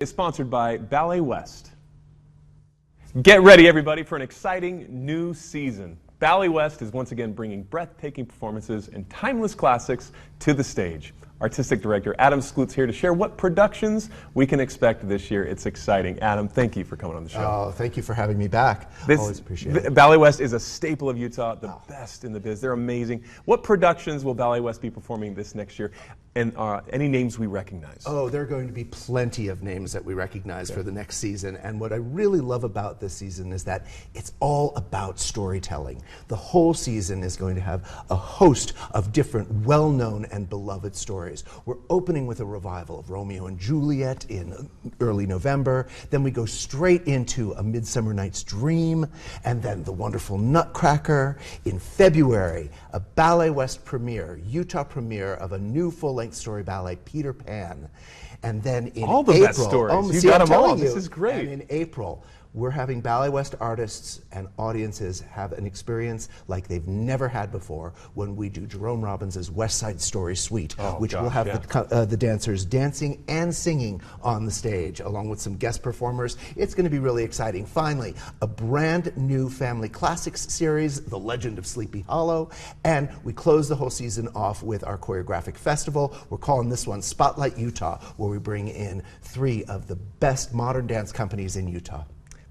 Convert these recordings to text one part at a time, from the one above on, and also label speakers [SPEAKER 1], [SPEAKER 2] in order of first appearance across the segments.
[SPEAKER 1] Is sponsored by Ballet West. Get ready, everybody, for an exciting new season. Ballet West is once again bringing breathtaking performances and timeless classics to the stage. Artistic Director Adam Sklute is here to share what productions we can expect this year. It's exciting. Adam, thank you for coming on the show.
[SPEAKER 2] Oh, thank you for having me back. Always appreciate it.
[SPEAKER 1] Ballet West is a staple of Utah, the best in the biz. They're amazing. What productions will Ballet West be performing this next year? And any names we recognize?
[SPEAKER 2] Oh, there are going to be plenty of names that we recognize for the next season. And what I really love about this season is that it's all about storytelling. The whole season is going to have a host of different well-known and beloved stories. We're opening with a revival of Romeo and Juliet in early November. Then we go straight into A Midsummer Night's Dream, and then The Wonderful Nutcracker. In February, a Ballet West premiere, Utah premiere of a new full-length story ballet, Peter Pan. And then in
[SPEAKER 1] all the
[SPEAKER 2] April,
[SPEAKER 1] best stories. You got them all. This is great.
[SPEAKER 2] And in April, we're having Ballet West artists and audiences have an experience like they've never had before when we do Jerome Robbins' West Side Story Suite, which will have the dancers dancing and singing on the stage, along with some guest performers. It's going to be really exciting. Finally, a brand new family classics series, The Legend of Sleepy Hollow, and we close the whole season off with our choreographic festival. We're calling this one Spotlight Utah, where we bring in 3 of the best modern dance companies in Utah.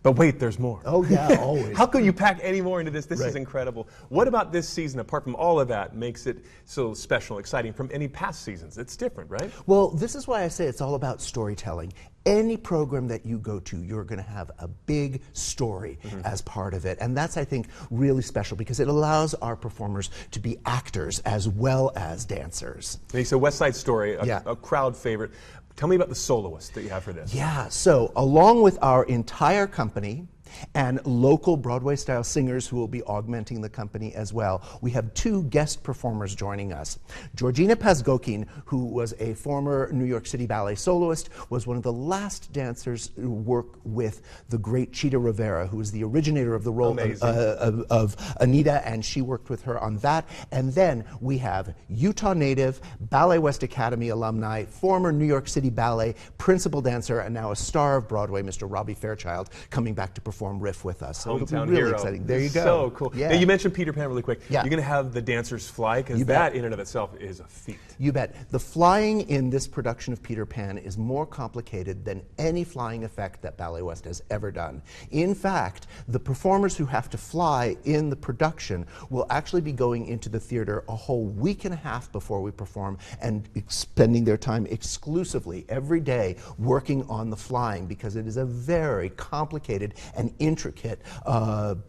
[SPEAKER 1] But wait, there's more.
[SPEAKER 2] Oh, yeah, always.
[SPEAKER 1] How could you pack any more into this? This
[SPEAKER 2] Right.
[SPEAKER 1] is incredible. What about this season, apart from all of that, makes it so special, exciting from any past seasons? It's different, right?
[SPEAKER 2] Well, this is why I say it's all about storytelling. Any program that you go to, you're going to have a big story as part of it. And that's, I think, really special because it allows our performers to be actors as well as dancers.
[SPEAKER 1] So West Side Story, a crowd favorite. Tell me about the soloists that you have for this.
[SPEAKER 2] Yeah, so along with our entire company and local Broadway-style singers who will be augmenting the company as well, we have 2 guest performers joining us. Georgina Pazgokin, who was a former New York City Ballet soloist, was one of the last dancers to work with the great Chita Rivera, who was the originator of the role of Anita, and she worked with her on that. And then we have Utah native, Ballet West Academy alumni, former New York City Ballet principal dancer, and now a star of Broadway, Mr. Robbie Fairchild, coming back to perform riff with us. So
[SPEAKER 1] Hometown
[SPEAKER 2] it'll be really
[SPEAKER 1] hero.
[SPEAKER 2] exciting. There you go.
[SPEAKER 1] So cool.
[SPEAKER 2] Yeah.
[SPEAKER 1] Now, you mentioned Peter Pan really quick.
[SPEAKER 2] Yeah.
[SPEAKER 1] You're going to have the dancers fly, because that in and of itself is a feat.
[SPEAKER 2] You bet. The flying in this production of Peter Pan is more complicated than any flying effect that Ballet West has ever done. In fact, the performers who have to fly in the production will actually be going into the theater a whole week and a half before we perform and spending their time exclusively every day working on the flying, because it is a very complicated and intricate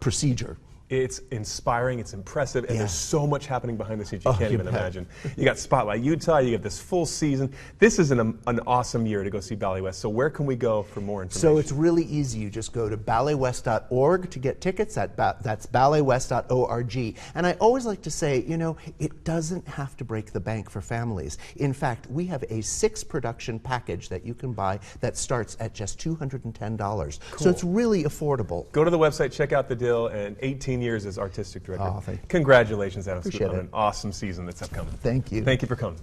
[SPEAKER 2] procedure.
[SPEAKER 1] It's inspiring, it's impressive, and there's so much happening behind the scenes you can't even imagine. You got Spotlight Utah, you get this full season. This is an awesome year to go see Ballet West. So where can we go for more information?
[SPEAKER 2] So it's really easy. You just go to balletwest.org to get tickets. That's balletwest.org. And I always like to say, you know, it doesn't have to break the bank for families. In fact, we have a 6-production package that you can buy that starts at just $210. So it's really affordable.
[SPEAKER 1] Go to the website, check out the deal, and 18 years as artistic director.
[SPEAKER 2] Oh, thank you.
[SPEAKER 1] Congratulations, Adam Sklute,
[SPEAKER 2] Appreciate
[SPEAKER 1] on
[SPEAKER 2] it.
[SPEAKER 1] an awesome season that's upcoming.
[SPEAKER 2] Thank you.
[SPEAKER 1] Thank you for coming.